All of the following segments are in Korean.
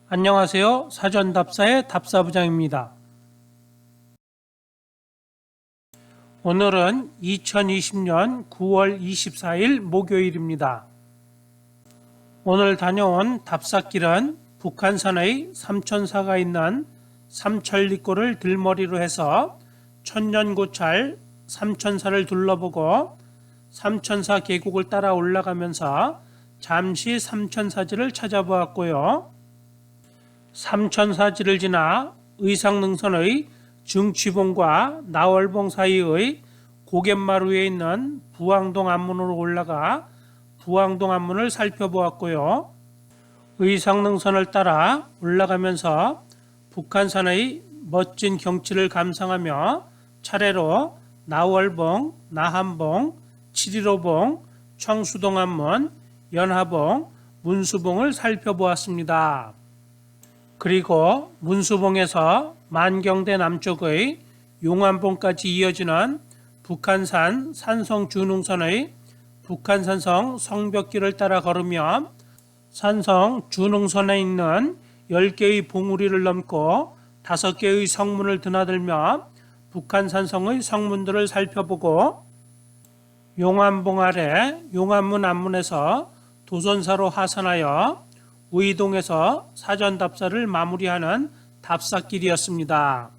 안녕하세요. 사전답사의 답사부장입니다. 오늘은 2020년 9월 24일 목요일입니다. 오늘 다녀온 답사길은 북한산의 삼천사가 있는 삼천리골을 들머리로 해서 천년고찰 삼천사를 둘러보고 삼천사 계곡을 따라 올라가면서 잠시 삼천사지를 찾아보았고요. 삼천사지를 지나 의상능선의 증취봉과 나월봉 사이의 고갯마루에 있는 부항동 앞문으로 올라가 부항동 앞문을 살펴보았고요. 의상능선을 따라 올라가면서 북한산의 멋진 경치를 감상하며 차례로 나월봉, 나한봉, 7.15봉, 청수동 앞문, 연하봉, 문수봉을 살펴보았습니다. 그리고 문수봉에서 만경대 남쪽의 용암봉까지 이어지는 북한산 산성준흥선의 북한산성 성벽길을 따라 걸으며 산성준흥선에 있는 10개의 봉우리를 넘고 5개의 성문을 드나들며 북한산성의 성문들을 살펴보고 용암봉 아래 용암문 앞문에서 도선사로 하산하여 우이동에서 사전답사를 마무리하는 답사길이었습니다.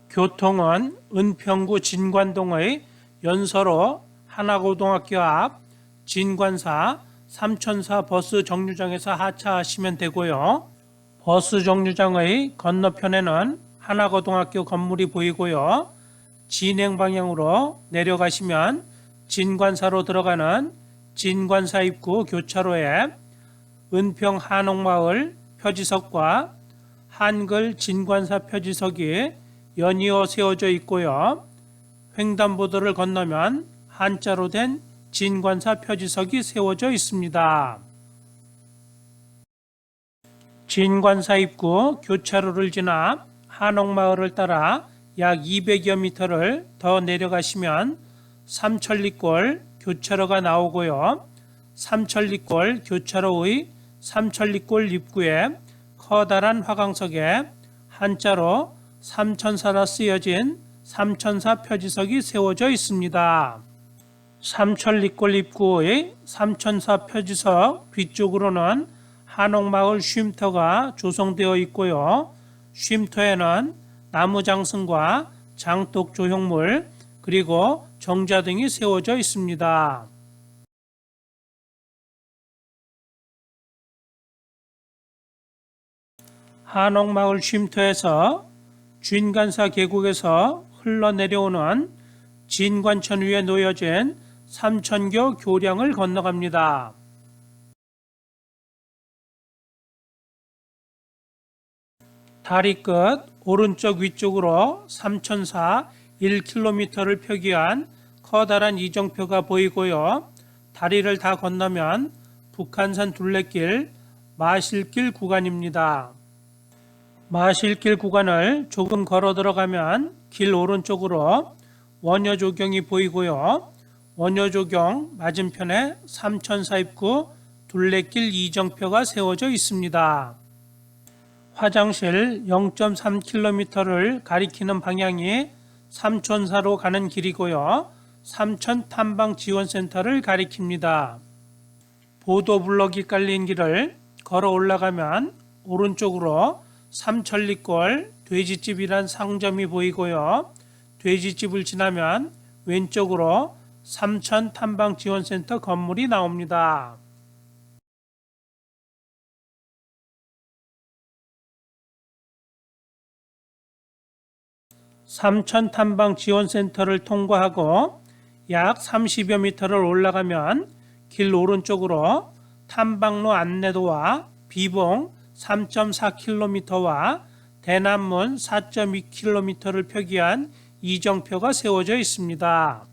교통은 은평구 진관동의 연서로 하나고등학교 앞 진관사 삼천사 버스 정류장에서 하차하시면 되고요. 버스 정류장의 건너편에는 하나고등학교 건물이 보이고요. 진행 방향으로 내려가시면 진관사로 들어가는 진관사 입구 교차로에 은평 한옥마을 표지석과 한글 진관사 표지석이 연이어 세워져 있고요. 횡단보도를 건너면 한자로 된 진관사 표지석이 세워져 있습니다. 진관사 입구 교차로를 지나 한옥마을을 따라 약 200여 미터를 더 내려가시면 삼천리골 교차로가 나오고요. 삼천리골 교차로의 삼천리골 입구에 커다란 화강석에 한자로 삼천사라 쓰여진 삼천사 표지석이 세워져 있습니다. 삼천리골 입구의 삼천사 표지석 뒤쪽으로는 한옥마을 쉼터가 조성되어 있고요. 쉼터에는 나무장승과 장독 조형물 그리고 정자 등이 세워져 있습니다. 한옥마을 쉼터에서 진관사 계곡에서 흘러내려오는 진관천 위에 놓여진 삼천교 교량을 건너갑니다. 다리 끝 오른쪽 위쪽으로 삼천사 1km를 표기한 커다란 이정표가 보이고요. 다리를 다 건너면 북한산 둘레길 마실길 구간입니다. 마실길 구간을 조금 걸어 들어가면 길 오른쪽으로 원효조경이 보이고요. 원효조경 맞은편에 삼천사 입구 둘레길 이정표가 세워져 있습니다. 화장실 0.3km를 가리키는 방향이 삼천사로 가는 길이고요. 삼천탐방지원센터를 가리킵니다. 보도블럭이 깔린 길을 걸어 올라가면 오른쪽으로 삼천리골 돼지집이란 상점이 보이고요. 돼지집을 지나면 왼쪽으로 삼천탐방지원센터 건물이 나옵니다. 삼천탐방지원센터를 통과하고 약 30여 미터를 올라가면 길 오른쪽으로 탐방로 안내도와 비봉 3.4km와 대남문 4.2km를 표기한 이정표가 세워져 있습니다.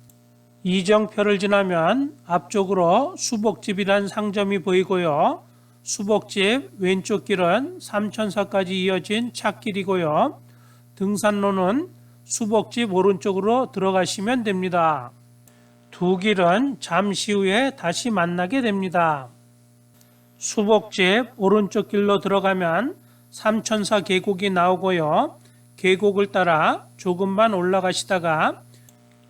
이정표를 지나면 앞쪽으로 수복집이란 상점이 보이고요. 수복집 왼쪽 길은 삼천사까지 이어진 찻길이고요. 등산로는 수복집 오른쪽으로 들어가시면 됩니다. 두 길은 잠시 후에 다시 만나게 됩니다. 수복집 오른쪽 길로 들어가면 삼천사 계곡이 나오고요. 계곡을 따라 조금만 올라가시다가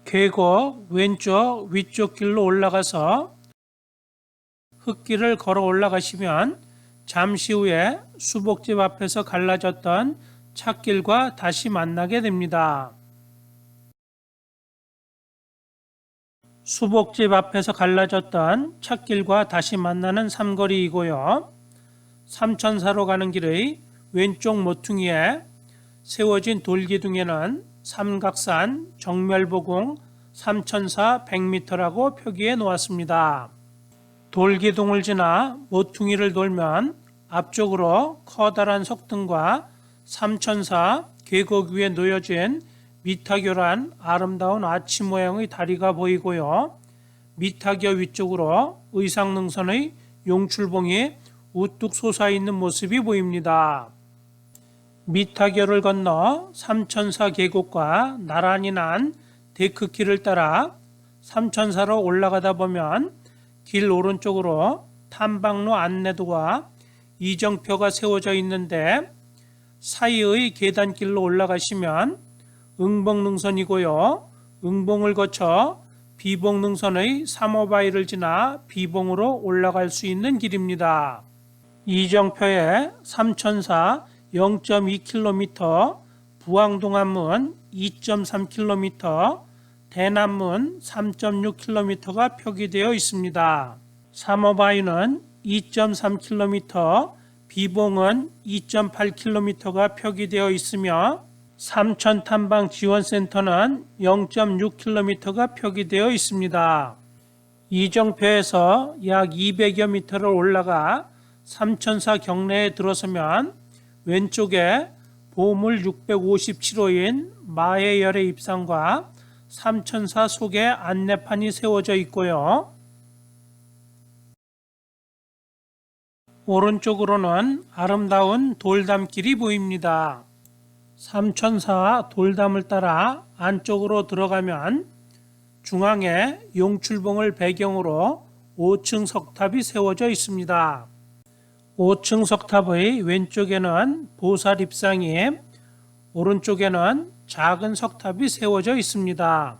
계곡 왼쪽 위쪽 길로 올라가서 흙길을 걸어 올라가시면 잠시 후에 수복집 앞에서 갈라졌던 찻길과 다시 만나게 됩니다. 수복집 앞에서 갈라졌던 찻길과 다시 만나는 삼거리이고요. 삼천사로 가는 길의 왼쪽 모퉁이에 세워진 돌기둥에는 삼각산 정멸보궁 삼천사 100m라고 표기해 놓았습니다. 돌기둥을 지나 모퉁이를 돌면 앞쪽으로 커다란 석등과 삼천사 계곡 위에 놓여진 미타교란 아름다운 아치 모양의 다리가 보이고요. 미타교 위쪽으로 의상능선의 용출봉이 우뚝 솟아있는 모습이 보입니다. 미타교를 건너 삼천사 계곡과 나란히 난 데크길을 따라 삼천사로 올라가다 보면 길 오른쪽으로 탐방로 안내도와 이정표가 세워져 있는데 사이의 계단길로 올라가시면 응봉능선이고요. 응봉을 거쳐 비봉능선의 3호바위를 지나 비봉으로 올라갈 수 있는 길입니다. 이정표에 삼천사 0.2km, 부항동안문 2.3km, 대남문 3.6km가 표기되어 있습니다. 3호바위는 2.3km, 비봉은 2.8km가 표기되어 있으며 삼천탐방지원센터는 0.6km가 표기되어 있습니다. 이정표에서 약 200여 미터를 올라가 삼천사 경내에 들어서면 왼쪽에 보물 657호인 마해열의 입상과 삼천사 속에 안내판이 세워져 있고요. 오른쪽으로는 아름다운 돌담길이 보입니다. 삼천사 돌담을 따라 안쪽으로 들어가면 중앙에 용출봉을 배경으로 5층 석탑이 세워져 있습니다. 5층 석탑의 왼쪽에는 보살 입상이, 오른쪽에는 작은 석탑이 세워져 있습니다.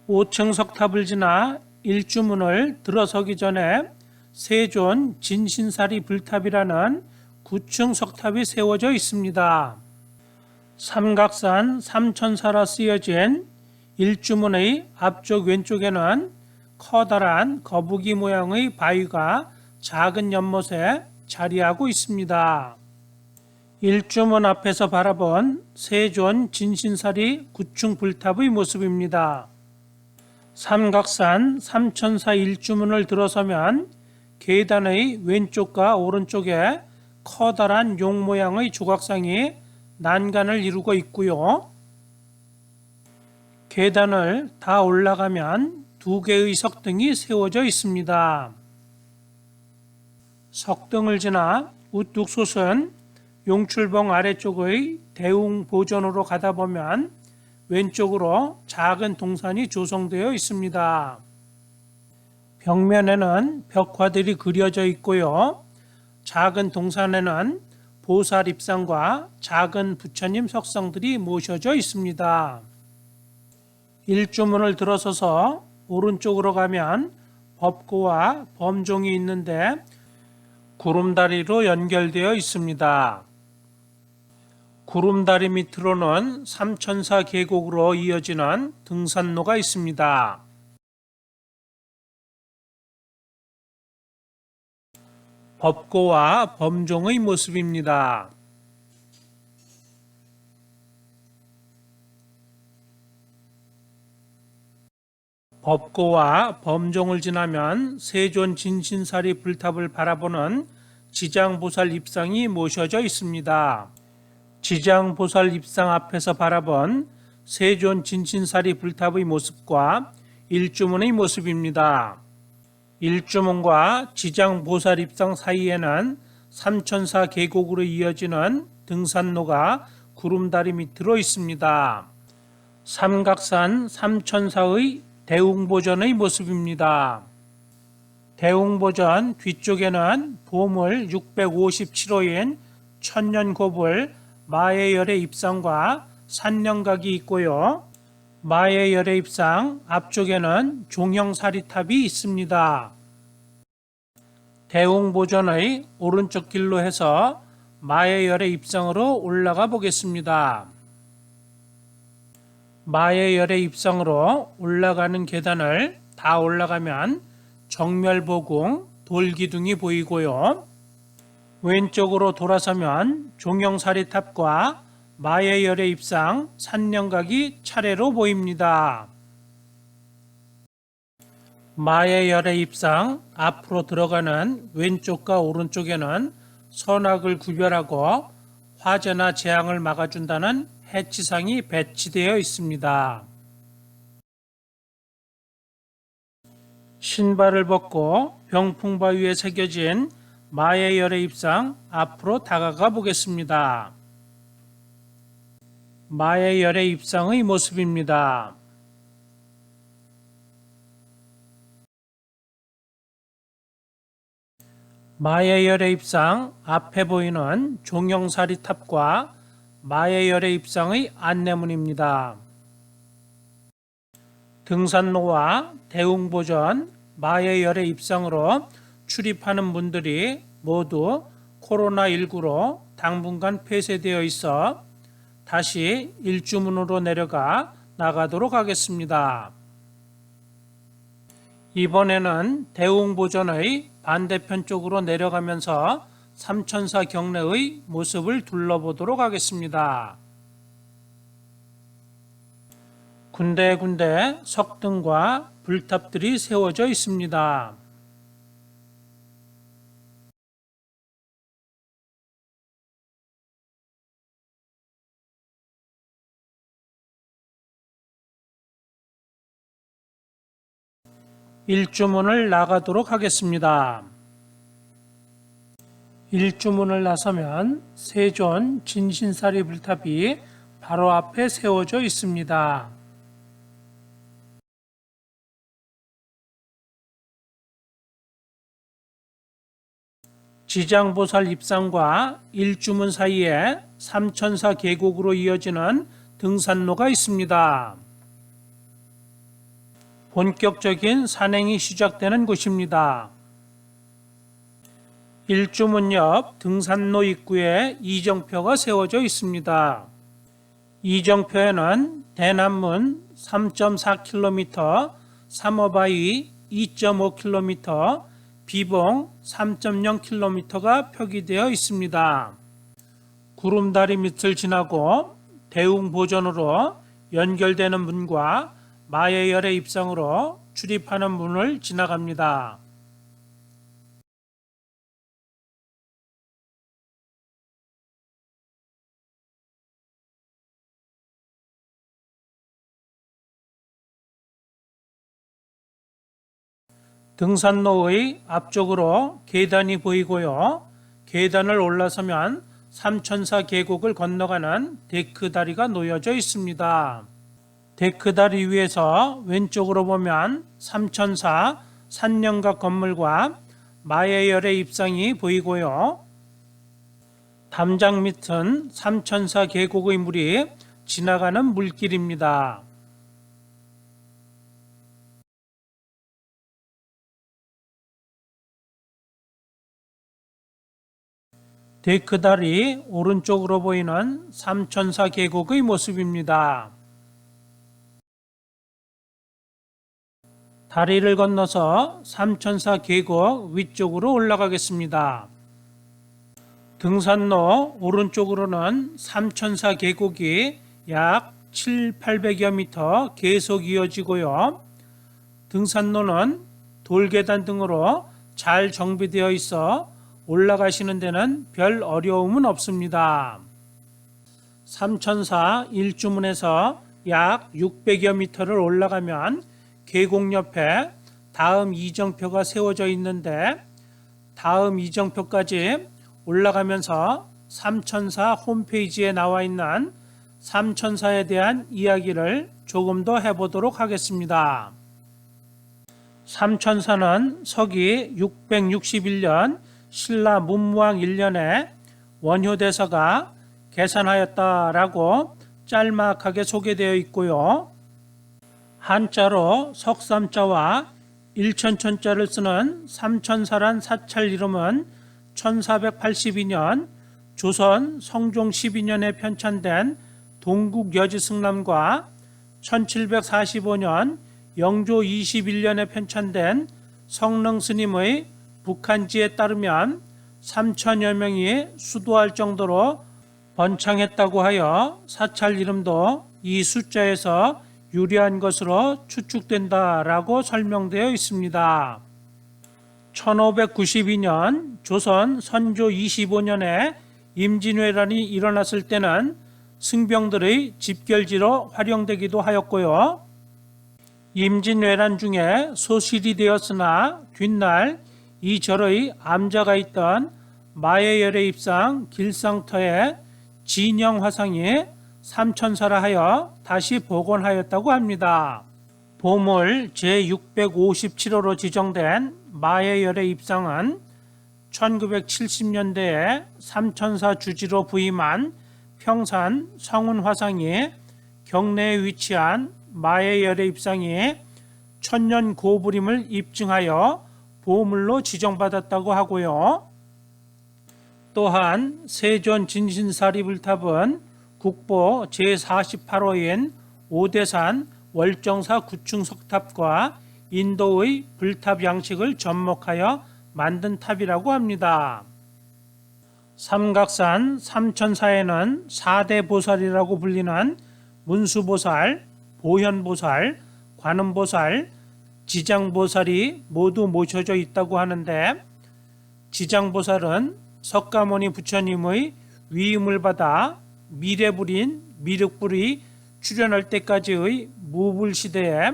5층 석탑을 지나 일주문을 들어서기 전에 세존 진신사리 불탑이라는 9층 석탑이 세워져 있습니다. 삼각산 삼천사라 쓰여진 일주문의 앞쪽 왼쪽에는 커다란 거북이 모양의 바위가 작은 연못에 자리하고 있습니다. 일주문 앞에서 바라본 세존 진신사리 9층 불탑의 모습입니다. 삼각산 삼천사 일주문을 들어서면 계단의 왼쪽과 오른쪽에 커다란 용 모양의 조각상이 난간을 이루고 있고요. 계단을 다 올라가면 2개의 석등이 세워져 있습니다. 석등을 지나 우뚝 솟은 용출봉 아래쪽의 대웅보전으로 가다 보면 왼쪽으로 작은 동산이 조성되어 있습니다. 벽면에는 벽화들이 그려져 있고요. 작은 동산에는 보살 입상과 작은 부처님 석상들이 모셔져 있습니다. 일주문을 들어서서 오른쪽으로 가면 법고와 범종이 있는데 구름다리로 연결되어 있습니다. 구름다리 밑으로는 삼천사 계곡으로 이어지는 등산로가 있습니다. 법고와 범종의 모습입니다. 법고와 범종을 지나면 세존 진신사리 불탑을 바라보는 지장보살 입상이 모셔져 있습니다. 지장보살 입상 앞에서 바라본 세존 진신사리 불탑의 모습과 일주문의 모습입니다. 일주문과 지장보살 입상 사이에는 삼천사 계곡으로 이어지는 등산로가 구름다리 밑으로 있습니다. 삼각산 삼천사의 대웅보전의 모습입니다. 대웅보전 뒤쪽에는 보물 657호인 천년고불 마애열의 입상과 산령각이 있고요. 마애열의 입상 앞쪽에는 종형사리탑이 있습니다. 대웅보전의 오른쪽 길로 해서 마애열의 입상으로 올라가 보겠습니다. 마애열의 입상으로 올라가는 계단을 다 올라가면 정멸보궁 돌기둥이 보이고요. 왼쪽으로 돌아서면 종형사리탑과 마애열의 입상 산령각이 차례로 보입니다. 마애열의 입상 앞으로 들어가는 왼쪽과 오른쪽에는 선악을 구별하고 화재나 재앙을 막아준다는 해치상이 배치되어 있습니다. 신발을 벗고 병풍바 위에 새겨진 마애열의 입상 앞으로 다가가 보겠습니다. 마애열의 입상의 모습입니다. 마애열의 입상 앞에 보이는 종형사리탑과 마애열의 입상의 안내문입니다. 등산로와 대웅보전 마애열의 입상으로 출입하는 분들이 모두 코로나19로 당분간 폐쇄되어 있어 다시 일주문으로 내려가 나가도록 하겠습니다. 이번에는 대웅보전의 반대편 쪽으로 내려가면서 삼천사 경내의 모습을 둘러보도록 하겠습니다. 군데군데 석등과 불탑들이 세워져 있습니다. 일주문을 나가도록 하겠습니다. 일주문을 나서면 세존 진신사리 불탑이 바로 앞에 세워져 있습니다. 지장보살 입상과 일주문 사이에 삼천사 계곡으로 이어지는 등산로가 있습니다. 본격적인 산행이 시작되는 곳입니다. 일주문 옆 등산로 입구에 이정표가 세워져 있습니다. 이정표에는 대남문 3.4km, 삼어바위 2.5km, 비봉 3.0km가 표기되어 있습니다. 구름다리 밑을 지나고 대웅보전으로 연결되는 문과 마애열의 입상으로 출입하는 문을 지나갑니다. 등산로의 앞쪽으로 계단이 보이고요. 계단을 올라서면 삼천사 계곡을 건너가는 데크다리가 놓여져 있습니다. 데크다리 위에서 왼쪽으로 보면 삼천사 산령각 건물과 마애열의 입상이 보이고요. 담장 밑은 삼천사 계곡의 물이 지나가는 물길입니다. 데크다리 오른쪽으로 보이는 삼천사 계곡의 모습입니다. 다리를 건너서 삼천사 계곡 위쪽으로 올라가겠습니다. 등산로 오른쪽으로는 삼천사 계곡이 약 700~800여 미터 계속 이어지고요. 등산로는 돌계단 등으로 잘 정비되어 있어 올라가시는 데는 별 어려움은 없습니다. 삼천사 일주문에서 약 600여 미터를 올라가면 계곡 옆에 다음 이정표가 세워져 있는데 다음 이정표까지 올라가면서 삼천사 홈페이지에 나와 있는 삼천사에 대한 이야기를 조금 더 해보도록 하겠습니다. 삼천사는 서기 661년 신라 문무왕 1년에 원효대사가 개산하였다라고 짤막하게 소개되어 있고요. 한자로 석삼자와 일천천자를 쓰는 삼천사란 사찰 이름은 1482년 조선 성종 12년에 편찬된 동국여지승남과 1745년 영조 21년에 편찬된 성능스님의 북한지에 따르면 3천여 명이 수도할 정도로 번창했다고 하여 사찰 이름도 이 숫자에서 유래한 것으로 추측된다라고 설명되어 있습니다. 1592년 조선 선조 25년에 임진왜란이 일어났을 때는 승병들의 집결지로 활용되기도 하였고요. 임진왜란 중에 소실이 되었으나 뒷날 이 절의 암자가 있던 마예열의 입상 길상터에 진영 화상이 삼천사라 하여 다시 복원하였다고 합니다. 보물 제657호로 지정된 마예열의 입상은 1970년대에 삼천사 주지로 부임한 평산 성운 화상이 경내에 위치한 마예열의 입상이 천년 고불임을 입증하여 보물로 지정받았다고 하고요. 또한 세존 진신사리불탑은 국보 제48호인 오대산 월정사 구층 석탑과 인도의 불탑 양식을 접목하여 만든 탑이라고 합니다. 삼각산 삼천사에는 4대 보살이라고 불리는 문수보살, 보현보살, 관음보살, 지장보살이 모두 모셔져 있다고 하는데, 지장보살은 석가모니 부처님의 위임을 받아 미래불인 미륵불이 출현할 때까지의 무불시대에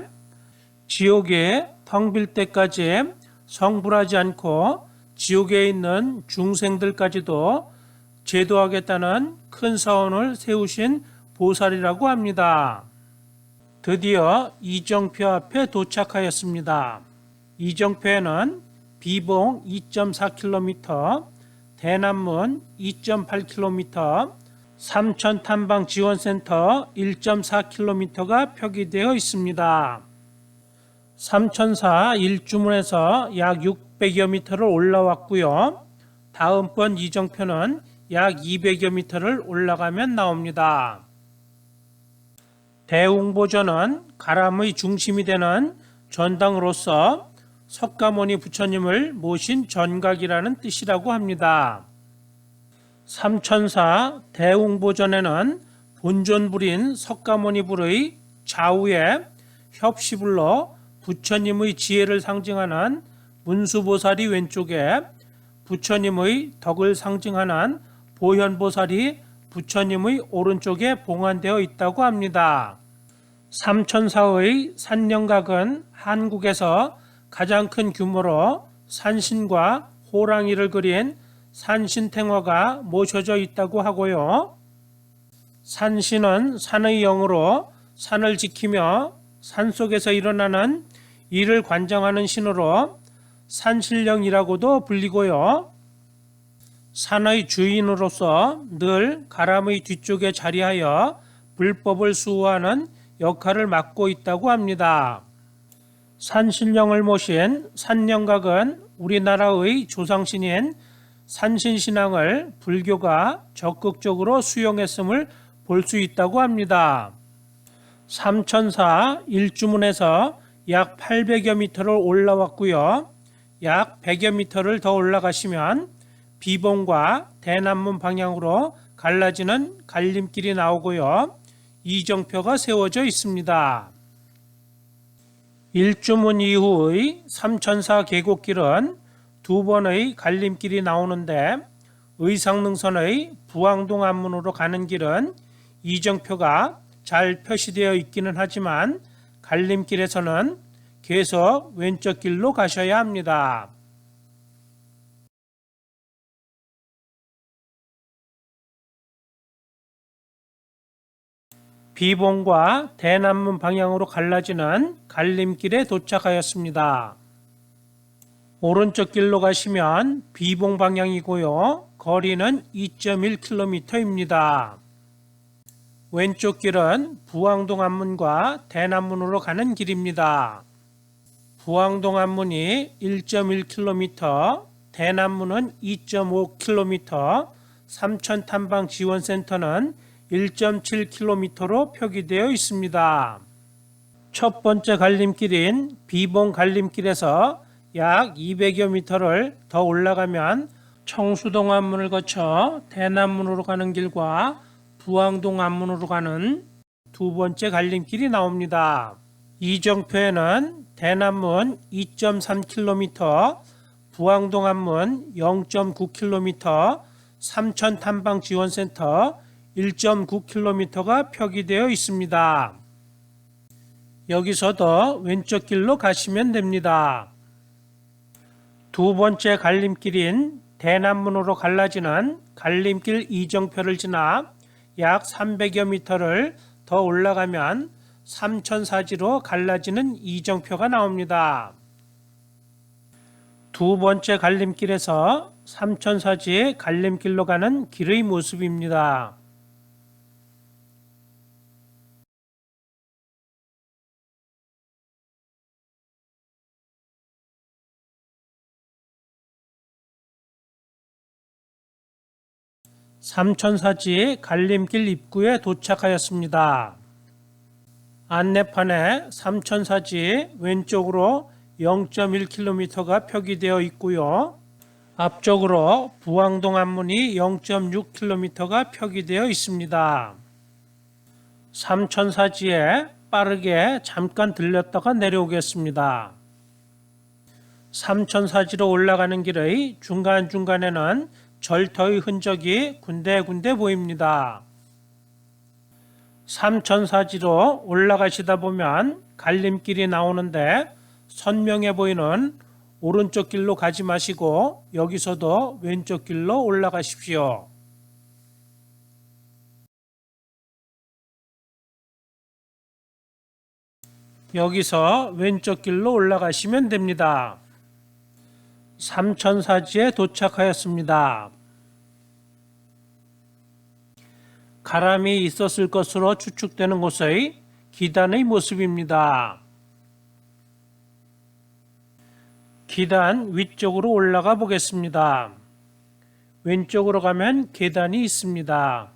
지옥에 텅 빌 때까지 성불하지 않고 지옥에 있는 중생들까지도 제도하겠다는 큰 사원을 세우신 보살이라고 합니다. 드디어 이정표 앞에 도착하였습니다. 이정표에는 비봉 2.4km, 대남문 2.8km, 삼천탐방지원센터 1.4km가 표기되어 있습니다. 삼천사 일주문에서 약 600여 미터를 올라왔고요. 다음번 이정표는 약 200여 미터를 올라가면 나옵니다. 대웅보전은 가람의 중심이 되는 전당으로서 석가모니 부처님을 모신 전각이라는 뜻이라고 합니다. 삼천사 대웅보전에는 본존불인 석가모니불의 좌우에 협시불로 부처님의 지혜를 상징하는 문수보살이 왼쪽에, 부처님의 덕을 상징하는 보현보살이 부처님의 오른쪽에 봉안되어 있다고 합니다. 삼천사의 산령각은 한국에서 가장 큰 규모로 산신과 호랑이를 그린 산신탱화가 모셔져 있다고 하고요. 산신은 산의 영으로 산을 지키며 산속에서 일어나는 일을 관장하는 신으로 산신령이라고도 불리고요. 산의 주인으로서 늘 가람의 뒤쪽에 자리하여 불법을 수호하는 역할을 맡고 있다고 합니다. 산신령을 모신 산령각은 우리나라의 조상신인 산신신앙을 불교가 적극적으로 수용했음을 볼 수 있다고 합니다. 삼천사 일주문에서 약 800여 미터를 올라왔고요. 약 100여 미터를 더 올라가시면 비봉과 대남문 방향으로 갈라지는 갈림길이 나오고요. 이정표가 세워져 있습니다. 일주문 이후의 삼천사 계곡길은 두 번의 갈림길이 나오는데, 의상능선의 부항동 앞문으로 가는 길은 이정표가 잘 표시되어 있기는 하지만 갈림길에서는 계속 왼쪽 길로 가셔야 합니다. 비봉과 대남문 방향으로 갈라지는 갈림길에 도착하였습니다. 오른쪽 길로 가시면 비봉 방향이고요. 거리는 2.1km입니다. 왼쪽 길은 부항동 앞문과 대남문으로 가는 길입니다. 부항동 앞문이 1.1km, 대남문은 2.5km, 삼천탐방지원센터는 1.7km로 표기되어 있습니다. 첫 번째 갈림길인 비봉 갈림길에서 약 200여 미터를 더 올라가면 청수동 앞문을 거쳐 대남문으로 가는 길과 부항동 앞문으로 가는 두 번째 갈림길이 나옵니다. 이정표에는 대남문 2.3km, 부항동 앞문 0.9km, 삼천탐방지원센터 1.9km가 표기되어 있습니다. 여기서도 왼쪽 길로 가시면 됩니다. 두 번째 갈림길인 대남문으로 갈라지는 갈림길 이정표를 지나 약 300여 미터를 더 올라가면 삼천사지로 갈라지는 이정표가 나옵니다. 두 번째 갈림길에서 삼천사지 갈림길로 가는 길의 모습입니다. 삼천사지 갈림길 입구에 도착하였습니다. 안내판에 삼천사지 왼쪽으로 0.1km가 표기되어 있고요. 앞쪽으로 부항동 앞문이 0.6km가 표기되어 있습니다. 삼천사지에 빠르게 잠깐 들렸다가 내려오겠습니다. 삼천사지로 올라가는 길의 중간중간에는 절터의 흔적이 군데군데 보입니다. 삼천사지로 올라가시다 보면 갈림길이 나오는데 선명해 보이는 오른쪽 길로 가지 마시고 여기서도 왼쪽 길로 올라가십시오. 여기서 왼쪽 길로 올라가시면 됩니다. 삼천사지에 도착하였습니다. 가람이 있었을 것으로 추측되는 곳의 기단의 모습입니다. 기단 위쪽으로 올라가 보겠습니다. 왼쪽으로 가면 계단이 있습니다.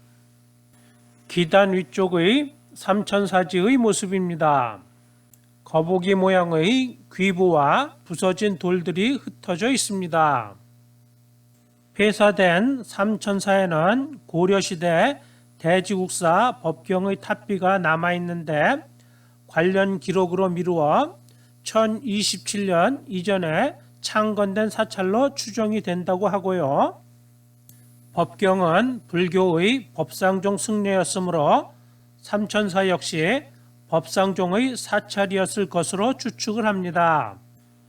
기단 위쪽의 삼천사지의 모습입니다. 거북이 모양의 귀부와 부서진 돌들이 흩어져 있습니다. 폐사된 삼천사에는 고려시대 대지국사 법경의 탑비가 남아있는데 관련 기록으로 미루어 1027년 이전에 창건된 사찰로 추정이 된다고 하고요. 법경은 불교의 법상종 승려였으므로 삼천사 역시 법상종의 사찰이었을 것으로 추측을 합니다.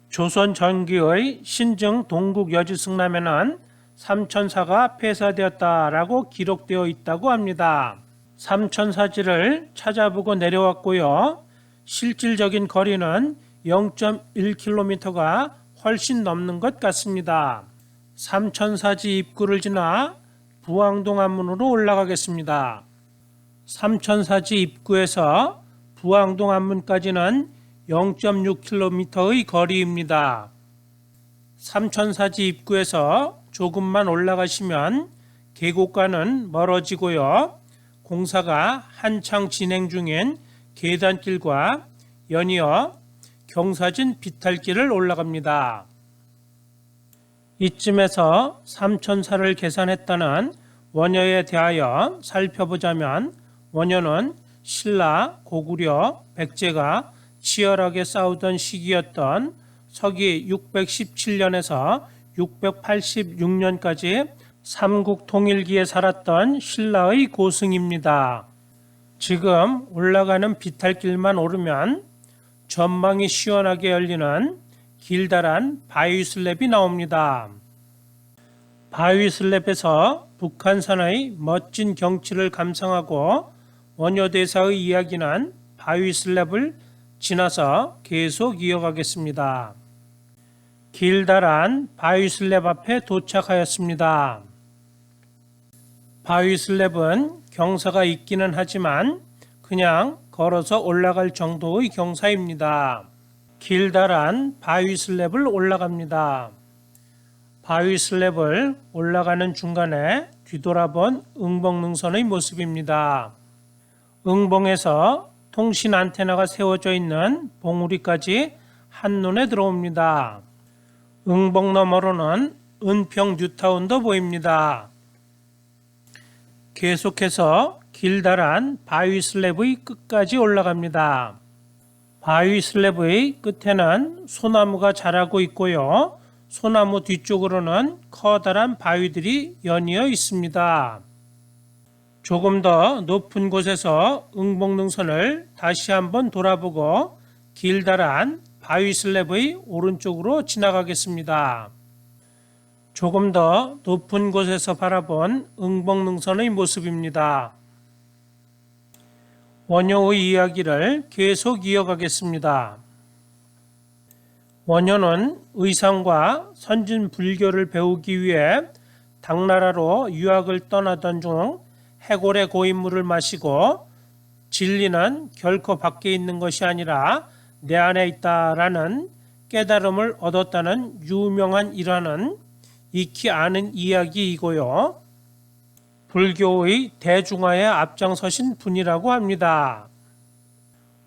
조선 전기의 신증 동국여지승람에는 삼천사가 폐사되었다라고 기록되어 있다고 합니다. 삼천사지를 찾아보고 내려왔고요. 실질적인 거리는 0.1km가 훨씬 넘는 것 같습니다. 삼천사지 입구를 지나 부항동 앞문으로 올라가겠습니다. 삼천사지 입구에서 부항동 앞문까지는 0.6km의 거리입니다. 삼천사지 입구에서 조금만 올라가시면 계곡과는 멀어지고요. 공사가 한창 진행 중인 계단길과 연이어 경사진 비탈길을 올라갑니다. 이쯤에서 삼천사를 계산했다는 원효에 대하여 살펴보자면 원효는 신라, 고구려, 백제가 치열하게 싸우던 시기였던 서기 617년에서 686년까지 삼국 통일기에 살았던 신라의 고승입니다. 지금 올라가는 비탈길만 오르면 전망이 시원하게 열리는 길다란 바위슬랩이 나옵니다. 바위슬랩에서 북한산의 멋진 경치를 감상하고 원효대사의 길다란 바위 슬랩 앞에 도착하였습니다. 바위 슬랩은 경사가 있기는 하지만 그냥 걸어서 올라갈 정도의 경사입니다. 길다란 바위 슬랩을 올라갑니다. 바위 슬랩을 올라가는 중간에 뒤돌아본 응봉능선의 모습입니다. 응봉에서 통신 안테나가 세워져 있는 봉우리까지 한눈에 들어옵니다. 응봉 너머로는 은평 뉴타운도 보입니다. 계속해서 길다란 바위 슬랩의 끝까지 올라갑니다. 바위 슬랩의 끝에는 소나무가 자라고 있고요. 소나무 뒤쪽으로는 커다란 바위들이 연이어 있습니다. 조금 더 높은 곳에서 응봉능선을 다시 한번 돌아보고 길다란 바위 슬랩의 오른쪽으로 지나가겠습니다. 조금 더 높은 곳에서 바라본 응봉능선의 모습입니다. 원효의 이야기를 계속 이어가겠습니다. 원효는 의상과 선진 불교를 배우기 위해 당나라로 유학을 떠나던 중 해골의 고인물을 마시고 진리는 결코 밖에 있는 것이 아니라 내 안에 있다라는 깨달음을 얻었다는 유명한 일화는 익히 아는 이야기이고요. 불교의 대중화에 앞장서신 분이라고 합니다.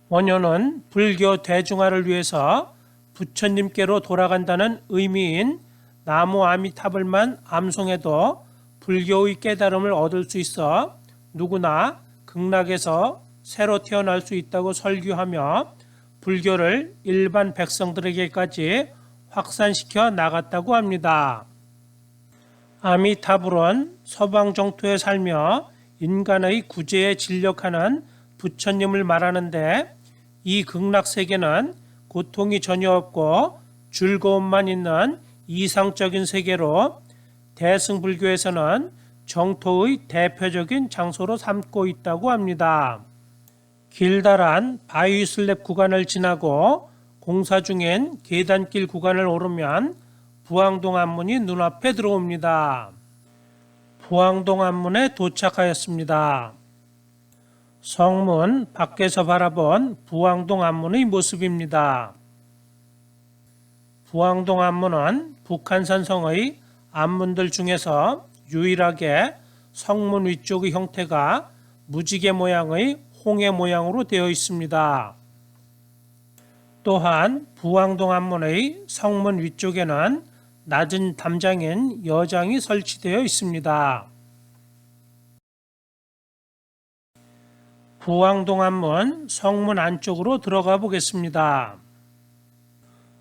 원효는 불교 대중화를 위해서 부처님께로 돌아간다는 의미인 나무 아미타불만 암송해도 불교의 깨달음을 얻을 수 있어 누구나 극락에서 새로 태어날 수 있다고 설교하며 불교를 일반 백성들에게까지 확산시켜 나갔다고 합니다. 아미타불은 서방 정토에 살며 인간의 구제에 진력하는 부처님을 말하는데 이 극락세계는 고통이 전혀 없고 즐거움만 있는 이상적인 세계로 대승불교에서는 정토의 대표적인 장소로 삼고 있다고 합니다. 길다란 바위 슬랩 구간을 지나고 공사 중인 계단길 구간을 오르면 부항동 안문이 눈앞에 들어옵니다. 부항동 안문에 도착하였습니다. 성문 밖에서 바라본 부항동 안문의 모습입니다. 부항동 안문은 북한산성의 안문들 중에서 유일하게 성문 위쪽의 형태가 무지개 모양의 홍해 모양으로 되어 있습니다. 또한 부항동 안문의 성문 위쪽에는 낮은 담장인 여장이 설치되어 있습니다. 부항동 안문 성문 안쪽으로 들어가 보겠습니다.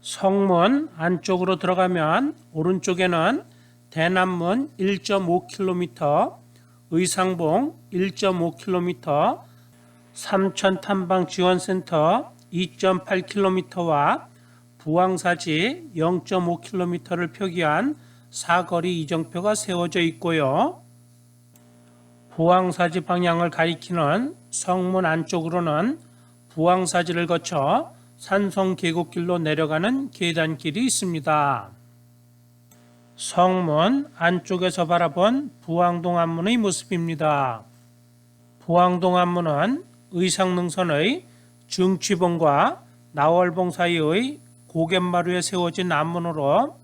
성문 안쪽으로 들어가면 오른쪽에는 대남문 1.5km, 의상봉 1.5km, 삼천탐방지원센터 2.8km와 부항사지 0.5km를 표기한 사거리 이정표가 세워져 있고요. 부항사지 방향을 가리키는 성문 안쪽으로는 부항사지를 거쳐 산성 계곡길로 내려가는 계단길이 있습니다. 성문 안쪽에서 바라본 부항동 안문의 모습입니다. 부항동 안문은 의상능선의 증취봉과 나월봉 사이의 고갯마루에 세워진 안문으로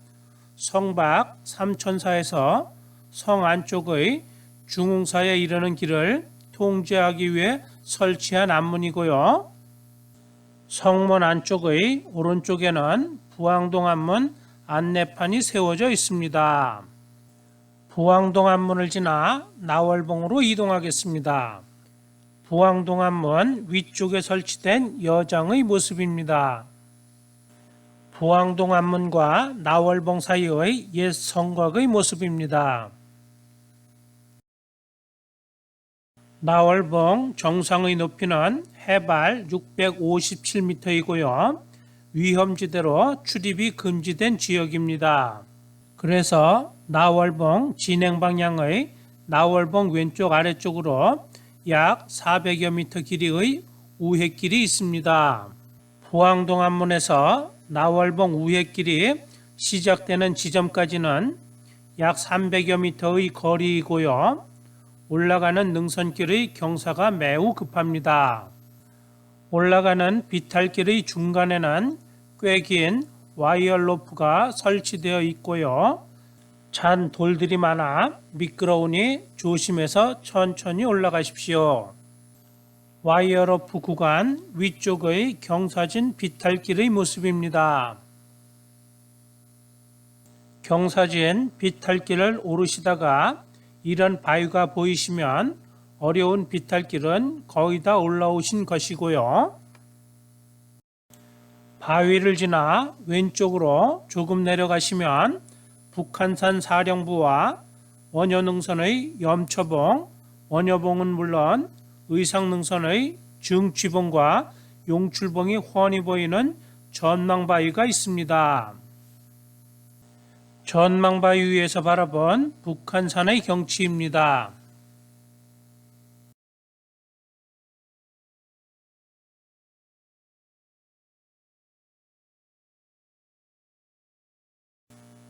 성박 삼천사에서 성 안쪽의 중흥사에 이르는 길을 통제하기 위해 설치한 안문이고요. 성문 안쪽의 오른쪽에는 부항동 안문 안내판이 세워져 있습니다. 부항동 안문을 지나 나월봉으로 이동하겠습니다. 부항동 안문 위쪽에 설치된 여장의 모습입니다. 부항동 안문과 나월봉 사이의 옛 성곽의 모습입니다. 나월봉 정상의 높이는 해발 657m이고요. 위험지대로 출입이 금지된 지역입니다. 그래서 나월봉 진행 방향의 나월봉 왼쪽 아래쪽으로 약 400여 미터 길이의 우회길이 있습니다. 부항동 안문에서 나월봉 우회길이 시작되는 지점까지는 약 300여 미터의 거리이고요. 올라가는 능선길의 경사가 매우 급합니다. 올라가는 비탈길의 중간에는 꽤 긴 와이어 로프가 설치되어 있고요. 잔 돌들이 많아 미끄러우니 조심해서 천천히 올라가십시오. 와이어 로프 구간 위쪽의 경사진 비탈길의 모습입니다. 경사진 비탈길을 오르시다가 이런 바위가 보이시면 어려운 비탈길은 거의 다 올라오신 것이고요. 바위를 지나 왼쪽으로 조금 내려가시면 북한산 사령부와 원효능선의 염초봉, 원효봉은 물론 의상능선의 증취봉과 용출봉이 훤히 보이는 전망바위가 있습니다. 전망바위 위에서 바라본 북한산의 경치입니다.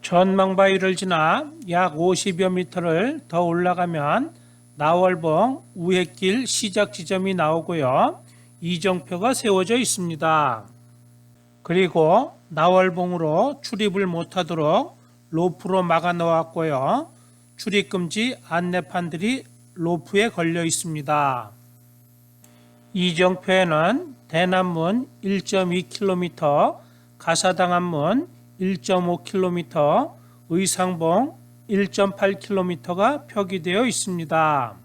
전망바위를 지나 약 50여 미터를 더 올라가면 나월봉 우회길 시작 지점이 나오고요. 이정표가 세워져 있습니다. 그리고 나월봉으로 출입을 못하도록 로프로 막아 놓았고요. 출입금지 안내판들이 로프에 걸려 있습니다. 이정표에는 대남문 1.2km, 가사당안문 1.5km, 의상봉 1.8km가 표기되어 있습니다.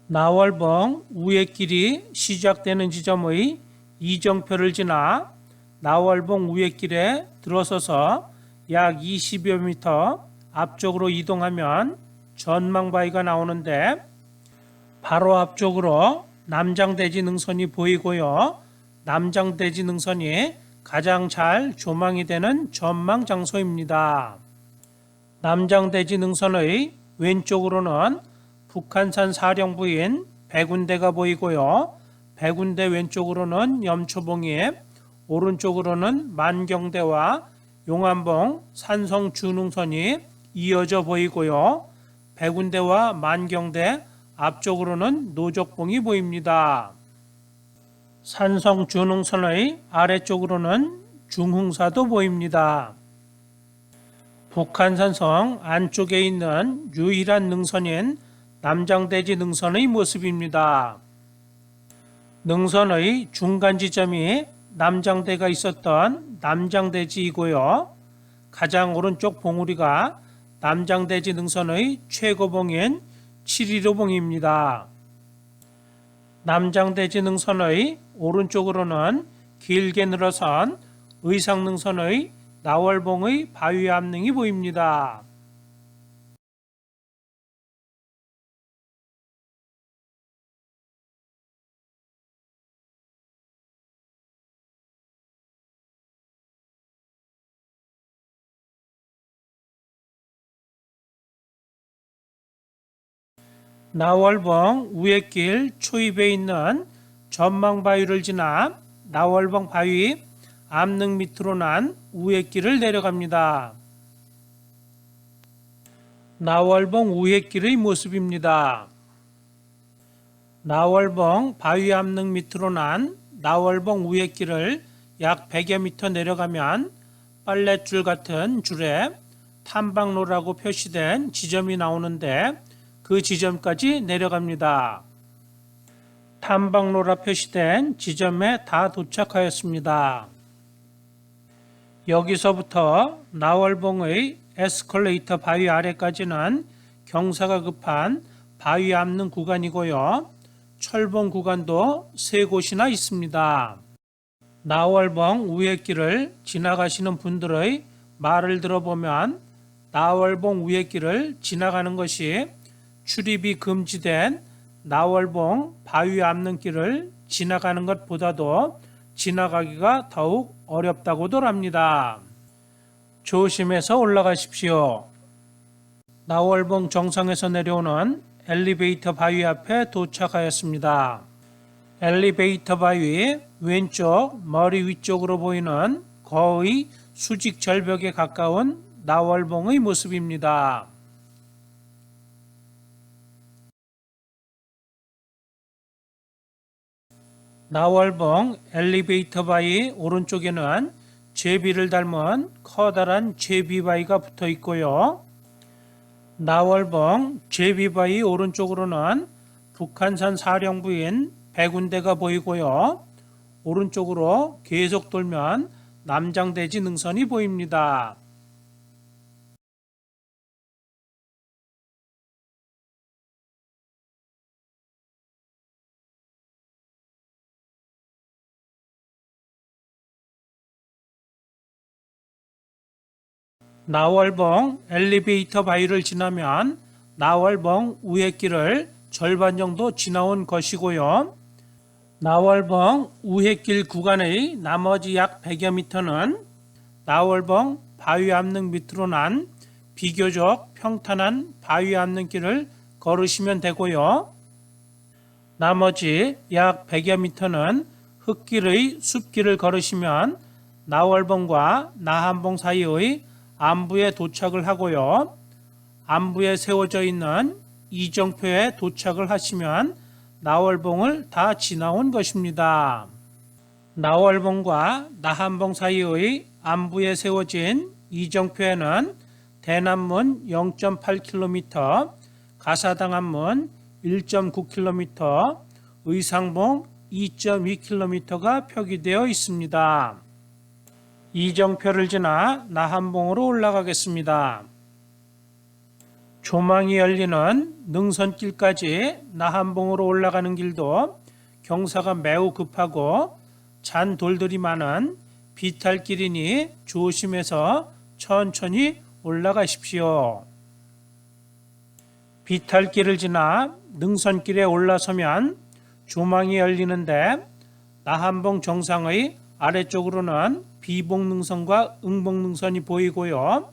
나월봉 우회길이 시작되는 지점의 이정표를 지나 나월봉 우회길에 들어서서 약 20여 미터 앞쪽으로 이동하면 전망바위가 나오는데 바로 앞쪽으로 남장대지 능선이 보이고요. 남장대지 능선이 가장 잘 조망이 되는 전망 장소입니다. 남장대지 능선의 왼쪽으로는 북한산 사령부인 백운대가 보이고요. 백운대 왼쪽으로는 염초봉이, 오른쪽으로는 만경대와 용암봉, 산성 준흥선이 이어져 보이고요. 백운대와 만경대 앞쪽으로는 노적봉이 보입니다. 산성 준흥선의 아래쪽으로는 중흥사도 보입니다. 북한산성 안쪽에 있는 유일한 능선인 남장대지 능선의 모습입니다. 능선의 중간 지점이 남장대가 있었던 남장대지이고요. 가장 오른쪽 봉우리가 남장대지 능선의 최고봉인 715봉입니다. 남장대지 능선의 오른쪽으로는 길게 늘어선 의상능선의 나월봉의 바위 암릉이 보입니다. 나월봉 우회길 초입에 있는 전망바위를 지나 나월봉 바위 암릉 밑으로 난 우회길을 내려갑니다. 나월봉 우회길의 모습입니다. 나월봉 바위 암릉 밑으로 난 나월봉 우회길을 약 100여 미터 내려가면 빨랫줄 같은 줄에 탐방로라고 표시된 지점이 나오는데 그 지점까지 내려갑니다. 탐방로라 표시된 지점에 다 도착하였습니다. 여기서부터 나월봉의 에스컬레이터 바위 아래까지는 경사가 급한 바위 암릉 구간이고요. 철봉 구간도 3곳이나 있습니다. 나월봉 우회길을 지나가시는 분들의 말을 들어보면 나월봉 우회길을 지나가는 것이 출입이 금지된 나월봉 바위 암릉길을 지나가는 것보다도 지나가기가 더욱 어렵다고들 합니다. 조심해서 올라가십시오. 나월봉 정상에서 내려오는 엘리베이터 바위 앞에 도착하였습니다. 엘리베이터 바위 왼쪽 머리 위쪽으로 보이는 거의 수직 절벽에 가까운 나월봉의 모습입니다. 나월봉 엘리베이터 바위 오른쪽에는 제비를 닮은 커다란 제비바위가 붙어 있고요. 나월봉 제비바위 오른쪽으로는 북한산 사령부인 백운대가 보이고요. 오른쪽으로 계속 돌면 남장대지 능선이 보입니다. 나월봉 엘리베이터 바위를 지나면 나월봉 우회길을 절반 정도 지나온 것이고요. 나월봉 우회길 구간의 나머지 약 100여 미터는 나월봉 바위 압능 밑으로 난 비교적 평탄한 바위 압능길을 걸으시면 되고요. 나머지 약 100여 미터는 흙길의 숲길을 걸으시면 나월봉과 나한봉 사이의 안부에 도착을 하고요. 안부에 세워져 있는 이정표에 도착을 하시면 나월봉을 다 지나온 것입니다. 나월봉과 나한봉 사이의 안부에 세워진 이정표에는 대남문 0.8km, 가사당안문 1.9km, 의상봉 2.2km가 표기되어 있습니다. 이정표를 지나 나한봉으로 올라가겠습니다. 조망이 열리는 능선길까지 나한봉으로 올라가는 길도 경사가 매우 급하고 잔 돌들이 많은 비탈길이니 조심해서 천천히 올라가십시오. 비탈길을 지나 능선길에 올라서면 조망이 열리는데 나한봉 정상의 아래쪽으로는 비봉능선과 응봉능선이 보이고요.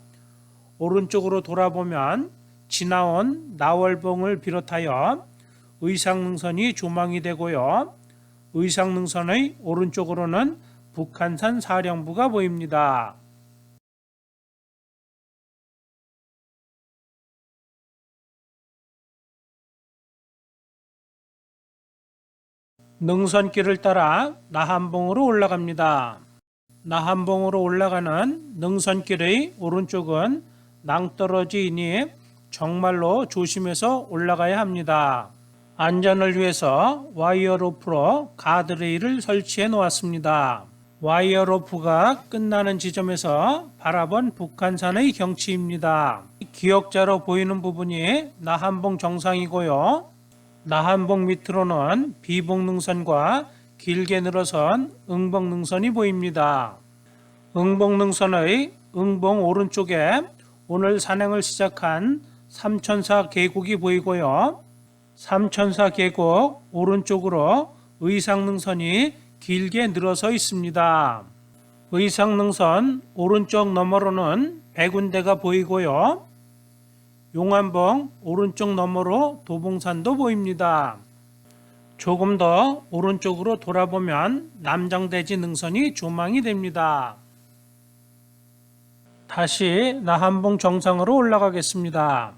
오른쪽으로 돌아보면 지나온 나월봉을 비롯하여 의상능선이 조망이 되고요. 의상능선의 오른쪽으로는 북한산 사령부가 보입니다. 능선길을 따라 나한봉으로 올라갑니다. 나한봉으로 올라가는 능선길의 오른쪽은 낭떠러지이니 정말로 조심해서 올라가야 합니다. 안전을 위해서 와이어 로프로 가드레일을 설치해 놓았습니다. 와이어 로프가 끝나는 지점에서 바라본 북한산의 경치입니다. 기역자로 보이는 부분이 나한봉 정상이고요. 나한봉 밑으로는 비봉능선과 길게 늘어선 응봉능선이 보입니다. 응봉능선의 응봉 오른쪽에 오늘 산행을 시작한 삼천사 계곡이 보이고요. 삼천사 계곡 오른쪽으로 의상능선이 길게 늘어서 있습니다. 의상능선 오른쪽 너머로는 백운대가 보이고요. 용암봉 오른쪽 너머로 도봉산도 보입니다. 조금 더 오른쪽으로 돌아보면 남장대지 능선이 조망이 됩니다. 다시 나한봉 정상으로 올라가겠습니다.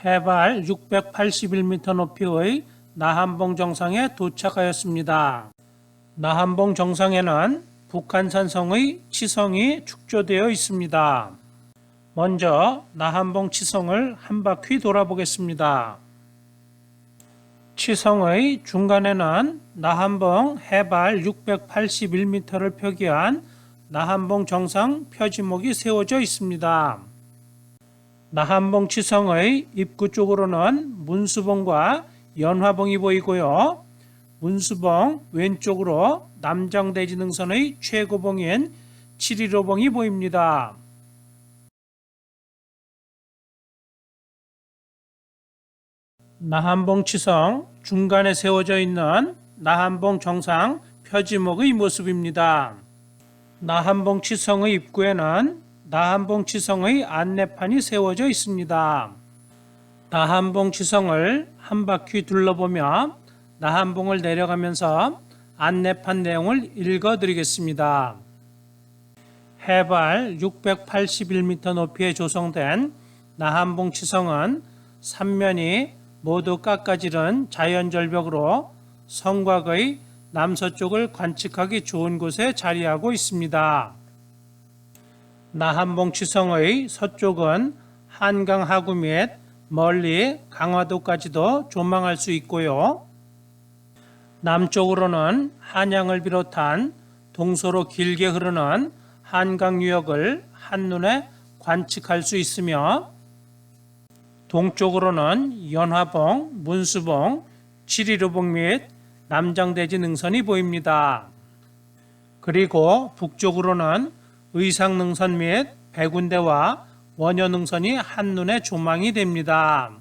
해발 681m 높이의 나한봉 정상에 도착하였습니다. 나한봉 정상에는 북한산성의 치성이 축조되어 있습니다. 먼저 나한봉 치성을 한 바퀴 돌아보겠습니다. 치성의 중간에는 나한봉 해발 681m를 표기한 나한봉 정상 표지목이 세워져 있습니다. 나한봉 치성의 입구 쪽으로는 문수봉과 연화봉이 보이고요. 문수봉 왼쪽으로 남장대지 능선의 최고봉인 715봉이 보입니다. 나한봉 치성 중간에 세워져 있는 나한봉 정상 표지목의 모습입니다. 나한봉 치성의 입구에는 나한봉 치성의 안내판이 세워져 있습니다. 나한봉 치성을 한 바퀴 둘러보며 나한봉을 내려가면서 안내판 내용을 읽어드리겠습니다. 해발 681m 높이에 조성된 나한봉 치성은 3면이 모두 깎아지른 자연절벽으로 성곽의 남서쪽을 관측하기 좋은 곳에 자리하고 있습니다. 나한봉 치성의 서쪽은 한강 하구 및 멀리 강화도까지도 조망할 수 있고요. 남쪽으로는 한양을 비롯한 동서로 길게 흐르는 한강 유역을 한눈에 관측할 수 있으며 동쪽으로는 연화봉, 문수봉, 칠이루봉 및 남장대지 능선이 보입니다. 그리고 북쪽으로는 의상능선 및 백운대와 원효능선이 한눈에 조망이 됩니다.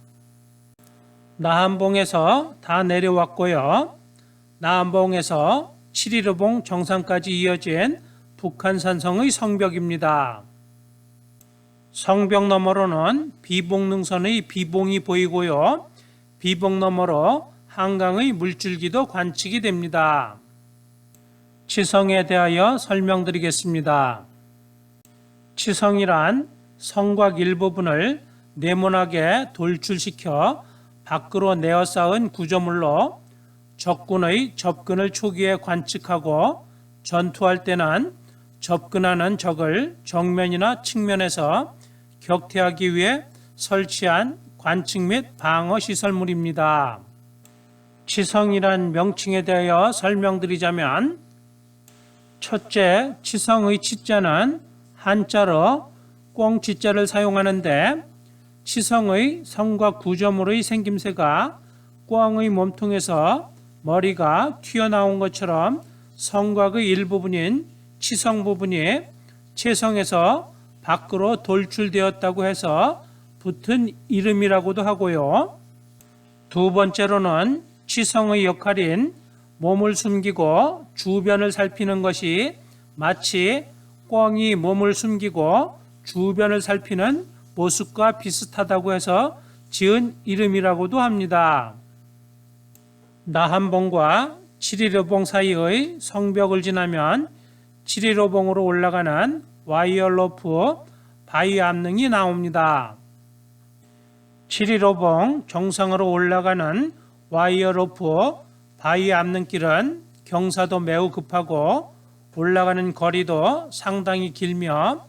나한봉에서 다 내려왔고요. 나한봉에서 칠이루봉 정상까지 이어진 북한산성의 성벽입니다. 성벽 너머로는 비봉능선의 비봉이 보이고요. 비봉 너머로 한강의 물줄기도 관측이 됩니다. 치성에 대하여 설명드리겠습니다. 치성이란 성곽 일부분을 네모나게 돌출시켜 밖으로 내어 쌓은 구조물로 적군의 접근을 초기에 관측하고 전투할 때는 접근하는 적을 정면이나 측면에서 격퇴하기 위해 설치한 관측 및 방어 시설물입니다. 치성이란 명칭에 대하여 설명드리자면 첫째, 치성의 치자는 한자로 꽁치자를 사용하는데 치성의 성곽 구조물의 생김새가 꽁의 몸통에서 머리가 튀어나온 것처럼 성곽의 일부분인 치성 부분이 채성에서 밖으로 돌출되었다고 해서 붙은 이름이라고도 하고요. 두 번째로는 치성의 역할인 몸을 숨기고 주변을 살피는 것이 마치 꿩이 몸을 숨기고 주변을 살피는 모습과 비슷하다고 해서 지은 이름이라고도 합니다. 나한봉과 칠이루봉 사이의 성벽을 지나면 칠이루봉으로 올라가는 와이어로프 바위 암릉이 나옵니다. 칠이루봉 정상으로 올라가는 와이어로프 바위 암릉길은 경사도 매우 급하고 올라가는 거리도 상당히 길며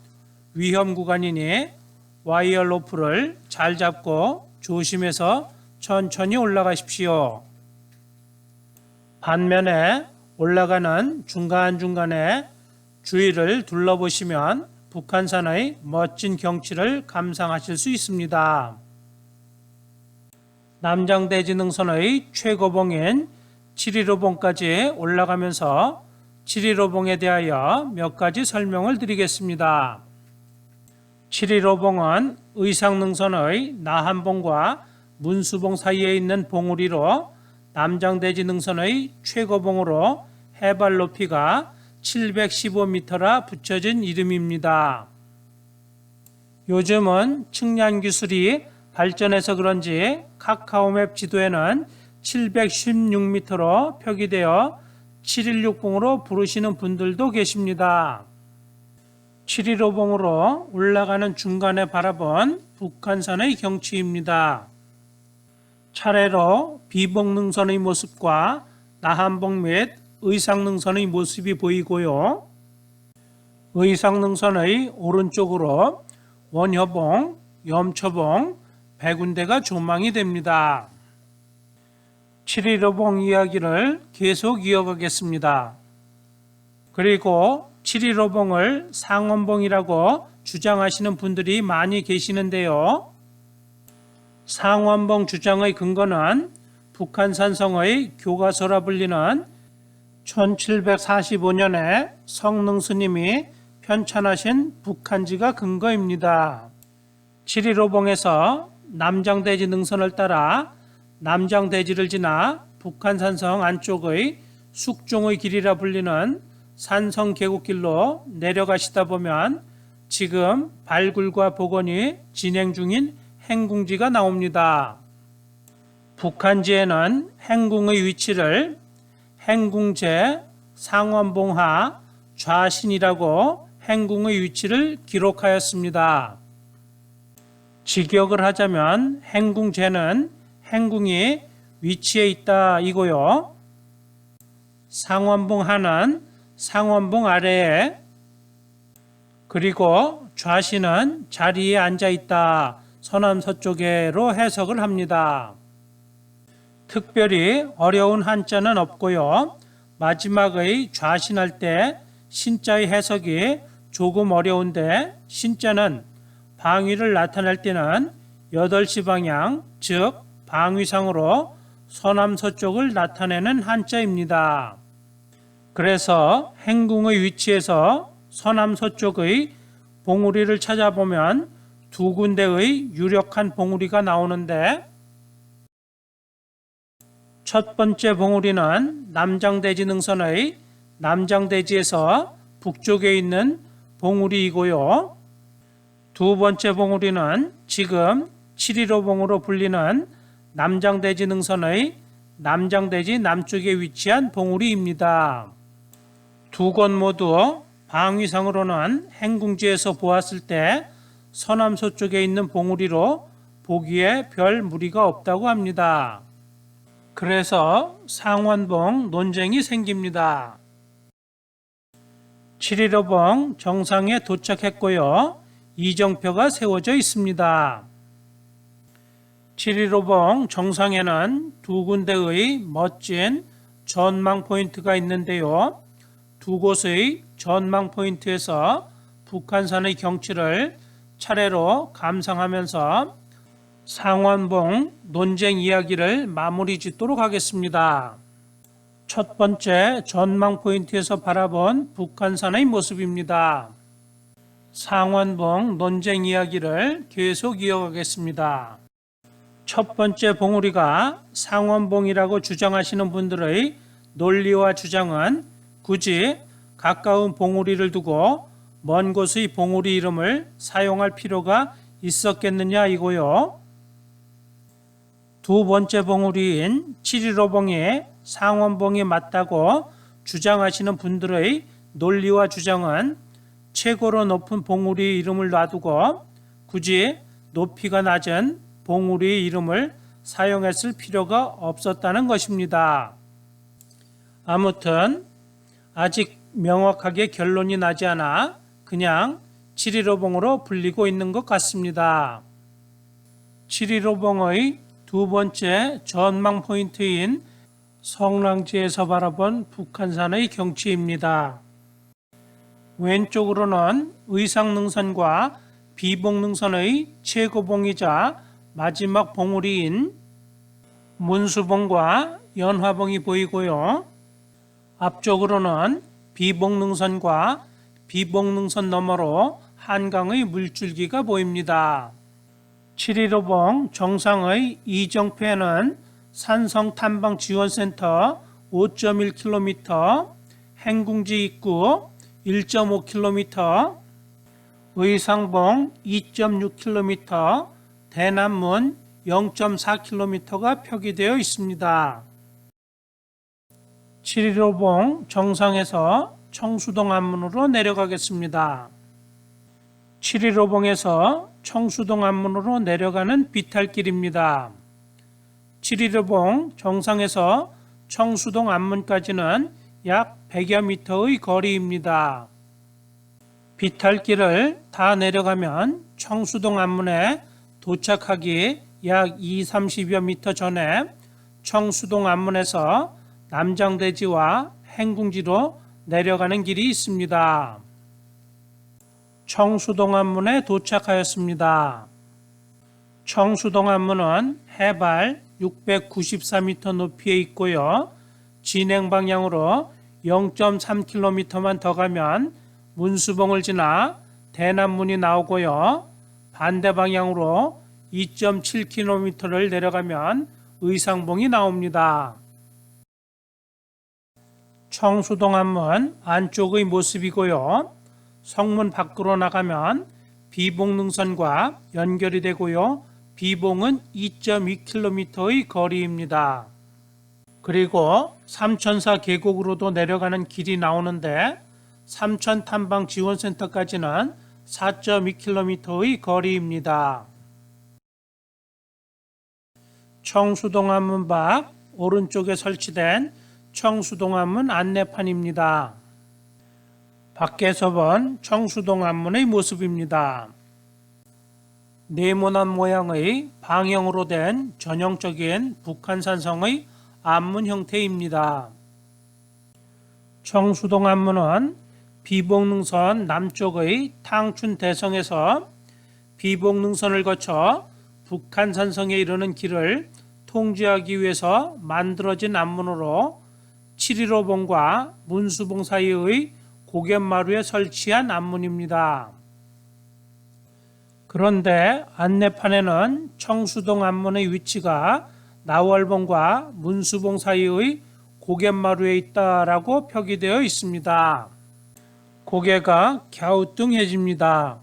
위험 구간이니 와이어로프를 잘 잡고 조심해서 천천히 올라가십시오. 반면에 올라가는 중간중간에 주위를 둘러보시면 북한산의 멋진 경치를 감상하실 수 있습니다. 남장대지 능선의 최고봉인 칠이루봉까지 올라가면서 칠이루봉에 대하여 몇 가지 설명을 드리겠습니다. 칠이루봉은 의상능선의 나한봉과 문수봉 사이에 있는 봉우리로 남장대지 능선의 최고봉으로 해발 높이가 715m라 붙여진 이름입니다. 요즘은 측량 기술이 발전해서 그런지 카카오맵 지도에는 716m로 표기되어 716봉으로 부르시는 분들도 계십니다. 715봉으로 올라가는 중간에 바라본 북한산의 경치입니다. 차례로 비봉능선의 모습과 나한봉 및 의상능선의 모습이 보이고요. 의상능선의 오른쪽으로 원효봉, 염초봉, 백운대가 조망이 됩니다. 칠이루봉 이야기를 계속 이어가겠습니다. 그리고 칠이루봉을 상원봉이라고 주장하시는 분들이 많이 계시는데요. 상원봉 주장의 근거는 북한산성의 교과서라 불리는 1745년에 성능스님이 편찬하신 북한지가 근거입니다. 칠이루봉에서 남장대지 능선을 따라 남장대지를 지나 북한산성 안쪽의 숙종의 길이라 불리는 산성 계곡길로 내려가시다 보면 지금 발굴과 복원이 진행 중인 행궁지가 나옵니다. 북한지에는 행궁의 위치를 행궁제 상원봉하 좌신이라고 행궁의 위치를 기록하였습니다. 직역을 하자면 행궁제는 행궁이 위치해 있다 이고요. 상원봉 하는 상원봉 아래에, 그리고 좌시는 자리에 앉아 있다 서남 서쪽에로 해석을 합니다. 특별히 어려운 한자는 없고요. 마지막의 좌신할 때 신자의 해석이 조금 어려운데, 신자는 방위를 나타낼 때는 8시 방향, 즉 방위상으로 서남서쪽을 나타내는 한자입니다. 그래서 행궁의 위치에서 서남서쪽의 봉우리를 찾아보면 두 군데의 유력한 봉우리가 나오는데, 첫 번째 봉우리는 남장대지 능선의 남장대지에서 북쪽에 있는 봉우리이고요. 두 번째 봉우리는 지금 7.15봉으로 불리는 남장대지 능선의 남장대지 남쪽에 위치한 봉우리입니다. 두 곳 모두 방위상으로는 행궁지에서 보았을 때 서남서쪽에 있는 봉우리로 보기에 별 무리가 없다고 합니다. 그래서 상원봉 논쟁이 생깁니다. 7.15봉 정상에 도착했고요. 이정표가 세워져 있습니다. 7.15봉 정상에는 두 군데의 멋진 전망 포인트가 있는데요. 두 곳의 전망 포인트에서 북한산의 경치를 차례로 감상하면서 상원봉 논쟁 이야기를 마무리 짓도록 하겠습니다. 첫 번째 전망 포인트에서 바라본 북한산의 모습입니다. 상원봉 논쟁 이야기를 계속 이어가겠습니다. 첫 번째 봉우리가 상원봉이라고 주장하시는 분들의 논리와 주장은 굳이 가까운 봉우리를 두고 먼 곳의 봉우리 이름을 사용할 필요가 있었겠느냐 이고요. 두 번째 봉우리인 7.15봉이 상원봉이 맞다고 주장하시는 분들의 논리와 주장은 최고로 높은 봉우리 이름을 놔두고 굳이 높이가 낮은 봉우리 이름을 사용했을 필요가 없었다는 것입니다. 아무튼 아직 명확하게 결론이 나지 않아 그냥 7.15봉으로 불리고 있는 것 같습니다. 7.15봉의 두 번째 전망 포인트인 성랑지에서 바라본 북한산의 경치입니다. 왼쪽으로는 의상능선과 비봉능선의 최고봉이자 마지막 봉우리인 문수봉과 연화봉이 보이고요. 앞쪽으로는 비봉능선과 비봉능선 너머로 한강의 물줄기가 보입니다. 7.15봉 정상의 이정표에는 산성탐방지원센터 5.1km, 행궁지 입구 1.5km, 의상봉 2.6km, 대남문 0.4km가 표기되어 있습니다. 7.15봉 정상에서 청수동 앞문으로 내려가겠습니다. 7.15봉에서 청수동 앞문으로 내려가는 비탈길입니다. 7.15봉 정상에서 청수동 앞문까지는 약 100여 미터의 거리입니다. 비탈길을 다 내려가면 청수동 앞문에 도착하기 약 20-30여 미터 전에 청수동 앞문에서 남장대지와 행궁지로 내려가는 길이 있습니다. 청수동 앞문에 도착하였습니다. 청수동 앞문은 해발 694m 높이에 있고요. 진행 방향으로 0.3km만 더 가면 문수봉을 지나 대남문이 나오고요. 반대 방향으로 2.7km를 내려가면 의상봉이 나옵니다. 청수동 앞문 안쪽의 모습이고요. 성문 밖으로 나가면 비봉능선과 연결이 되고요. 비봉은 2.2km의 거리입니다. 그리고 삼천사 계곡으로도 내려가는 길이 나오는데 삼천 탐방 지원센터까지는 4.2km의 거리입니다. 청수동 안문 밖 오른쪽에 설치된 청수동 안문 안내판입니다. 밖에서 본 청수동 안문의 모습입니다. 네모난 모양의 방형으로 된 전형적인 북한산성의 안문 형태입니다. 청수동 안문은 비봉능선 남쪽의 탕춘대성에서 비봉능선을 거쳐 북한산성에 이르는 길을 통제하기 위해서 만들어진 안문으로 7.15봉과 문수봉 사이의 고갯마루에 설치한 안문입니다. 그런데 안내판에는 청수동 안문의 위치가 나월봉과 문수봉 사이의 고갯마루에 있다라고 표기되어 있습니다. 고개가 갸우뚱해집니다.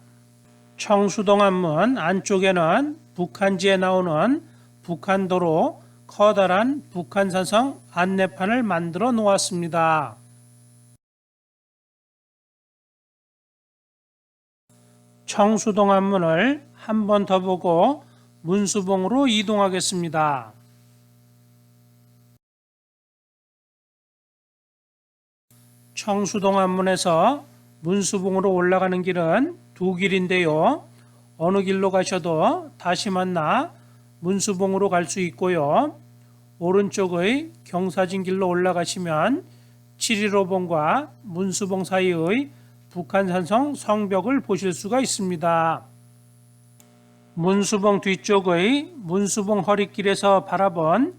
청수동 안문 안쪽에는 북한지에 나오는 북한도로 커다란 북한산성 안내판을 만들어 놓았습니다. 청수동 안문을 한 번 더 보고 문수봉으로 이동하겠습니다. 청수동 안문에서 문수봉으로 올라가는 길은 두 길인데요. 어느 길로 가셔도 다시 만나 문수봉으로 갈 수 있고요. 오른쪽의 경사진 길로 올라가시면 7.15봉과 문수봉 사이의 북한산성 성벽을 보실 수가 있습니다. 문수봉 뒤쪽의 문수봉 허리길에서 바라본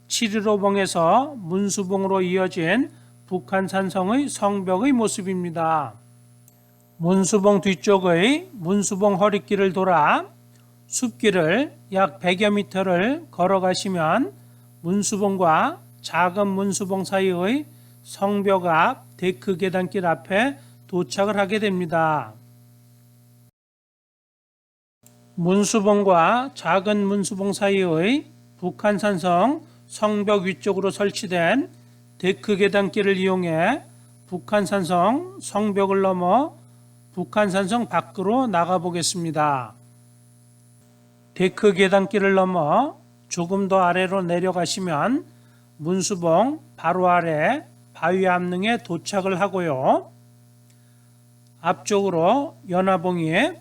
7.15봉에서 문수봉으로 이어진 북한산성의 성벽의 모습입니다. 문수봉 뒤쪽의 문수봉 허리길을 돌아 숲길을 약 100여 미터를 걸어가시면 문수봉과 작은 문수봉 사이의 성벽 앞 데크 계단길 앞에 도착을 하게 됩니다. 문수봉과 작은 문수봉 사이의 북한산성 성벽 위쪽으로 설치된 데크 계단길을 이용해 북한산성 성벽을 넘어 북한산성 밖으로 나가 보겠습니다. 데크 계단길을 넘어 조금 더 아래로 내려가시면 문수봉 바로 아래 바위 암릉에 도착을 하고요. 앞쪽으로 연화봉이,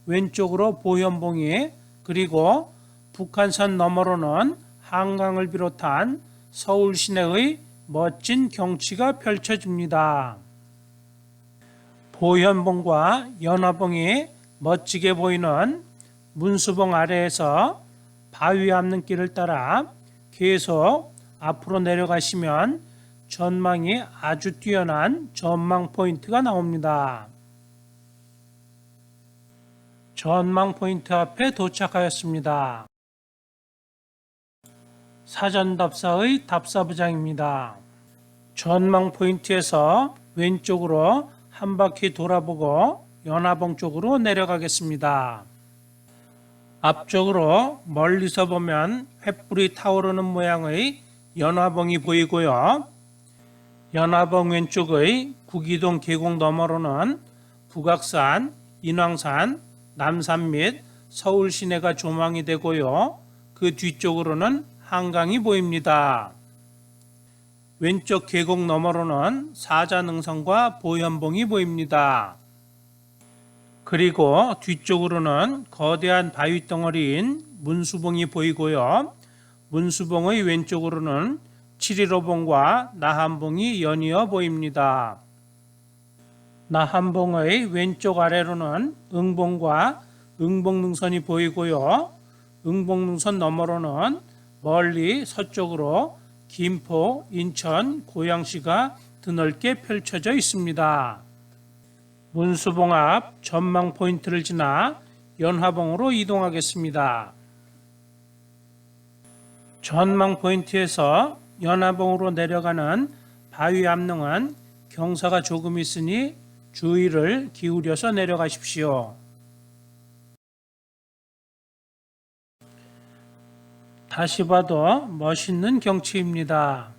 왼쪽으로 보현봉이, 그리고 북한산 너머로는 한강을 비롯한 서울 시내의 멋진 경치가 펼쳐집니다. 보현봉과 연화봉이 멋지게 보이는 문수봉 아래에서 바위 암릉길을 따라 계속 앞으로 내려가시면 전망이 아주 뛰어난 전망 포인트가 나옵니다. 전망 포인트 앞에 도착하였습니다. 사전답사의 답사부장입니다. 전망 포인트에서 왼쪽으로 한 바퀴 돌아보고 연화봉 쪽으로 내려가겠습니다. 앞쪽으로 멀리서 보면 횃불이 타오르는 모양의 연화봉이 보이고요. 연화봉 왼쪽의 구기동 계곡 너머로는 북악산, 인왕산, 남산 및 서울 시내가 조망이 되고요. 그 뒤쪽으로는 한강이 보입니다. 왼쪽 계곡 너머로는 사자능선과 보현봉이 보입니다. 그리고 뒤쪽으로는 거대한 바위 덩어리인 문수봉이 보이고요. 문수봉의 왼쪽으로는 7.15봉과 나한봉이 연이어 보입니다. 나한봉의 왼쪽 아래로는 응봉과 응봉능선이 보이고요. 응봉능선 너머로는 멀리 서쪽으로 김포, 인천, 고양시가 드넓게 펼쳐져 있습니다. 문수봉 앞 전망 포인트를 지나 연화봉으로 이동하겠습니다. 전망 포인트에서 연화봉으로 내려가는 바위 암릉은 경사가 조금 있으니 주의를 기울여서 내려가십시오. 다시 봐도 멋있는 경치입니다.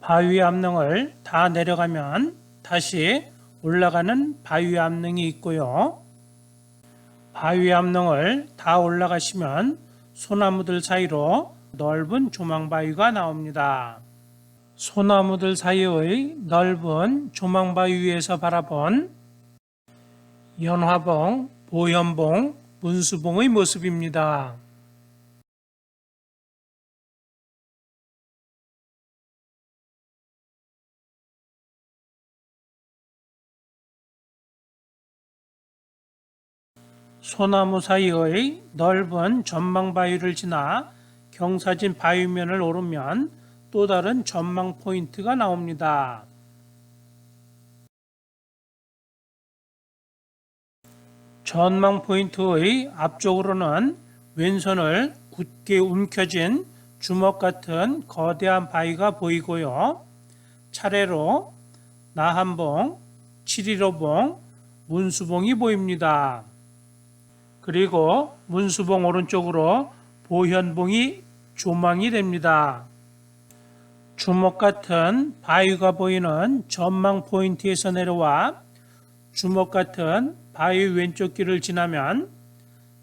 바위 암릉을 다 내려가면 다시 올라가는 바위 암릉이 있고요. 바위 암릉을 다 올라가시면 소나무들 사이로 넓은 조망바위가 나옵니다. 소나무들 사이의 넓은 조망바위 위에서 바라본 연화봉, 보현봉, 문수봉의 모습입니다. 소나무 사이의 넓은 전망바위를 지나 경사진 바위면을 오르면 또 다른 전망 포인트가 나옵니다. 전망 포인트의 앞쪽으로는 왼손을 굳게 움켜쥔 주먹 같은 거대한 바위가 보이고요. 차례로 나한봉, 7.15봉, 문수봉이 보입니다. 그리고 문수봉 오른쪽으로 보현봉이 조망이 됩니다. 주먹 같은 바위가 보이는 전망 포인트에서 내려와 주먹 같은 바위 왼쪽 길을 지나면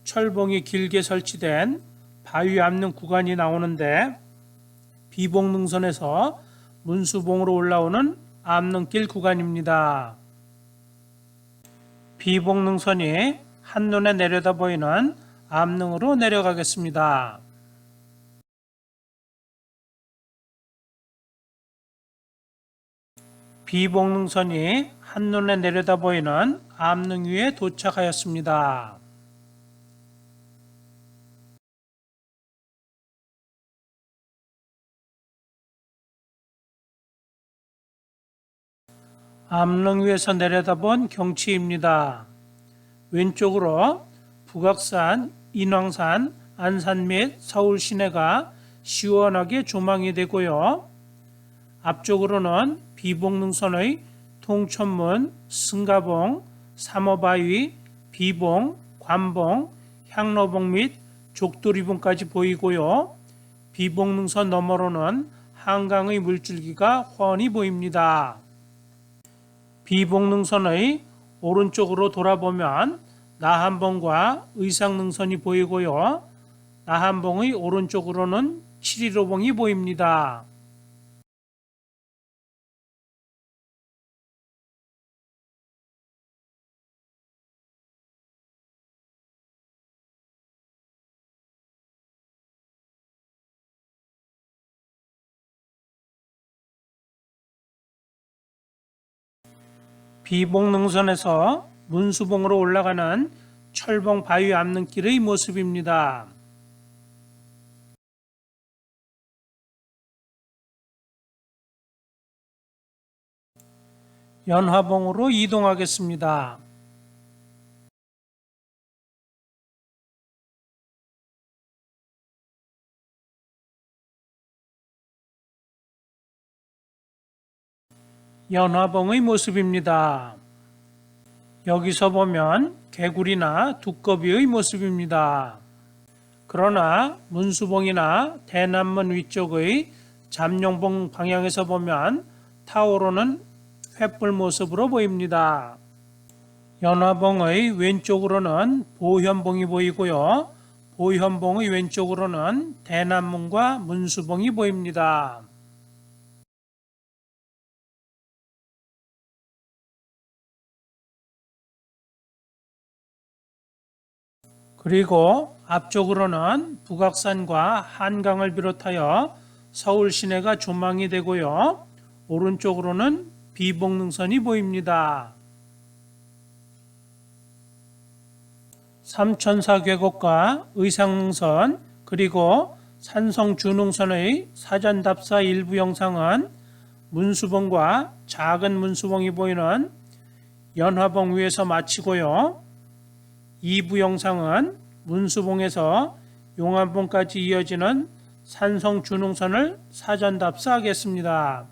철봉이 길게 설치된 바위 암릉 구간이 나오는데 비봉능선에서 문수봉으로 올라오는 암릉길 구간입니다. 비봉능선이 한눈에 내려다 보이는 암릉으로 내려가겠습니다. 비봉능선이 한눈에 내려다 보이는 암릉 위에 도착하였습니다. 암릉 위에서 내려다본 경치입니다. 왼쪽으로 북악산, 인왕산, 안산 및 서울 시내가 시원하게 조망이 되고요. 앞쪽으로는 비봉능선의 통천문, 승가봉, 삼어바위, 비봉, 관봉, 향로봉 및 족도리봉까지 보이고요. 비봉능선 너머로는 한강의 물줄기가 훤히 보입니다. 비봉능선의 오른쪽으로 돌아보면 나한봉과 의상능선이 보이고요. 나한봉의 오른쪽으로는 7.15봉이 보입니다. 비봉능선에서 문수봉으로 올라가는 철봉 바위 암릉길의 모습입니다. 연화봉으로 이동하겠습니다. 연화봉의 모습입니다. 여기서 보면 개구리나 두꺼비의 모습입니다. 그러나 문수봉이나 대남문 위쪽의 잠룡봉 방향에서 보면 타오르는 횃불 모습으로 보입니다. 연화봉의 왼쪽으로는 보현봉이 보이고요. 보현봉의 왼쪽으로는 대남문과 문수봉이 보입니다. 그리고 앞쪽으로는 북악산과 한강을 비롯하여 서울 시내가 조망이 되고요. 오른쪽으로는 비봉능선이 보입니다. 삼천사 계곡과 의상능선 그리고 산성주능선의 사전답사 일부 영상은 문수봉과 작은 문수봉이 보이는 연화봉 위에서 마치고요. 2부 영상은 문수봉에서 용암봉까지 이어지는 산성주능선을 사전답사하겠습니다.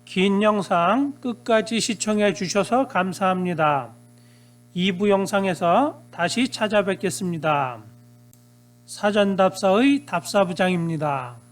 긴 영상 끝까지 시청해 주셔서 감사합니다. 2부 영상에서 다시 찾아뵙겠습니다. 사전답사의 답사부장입니다.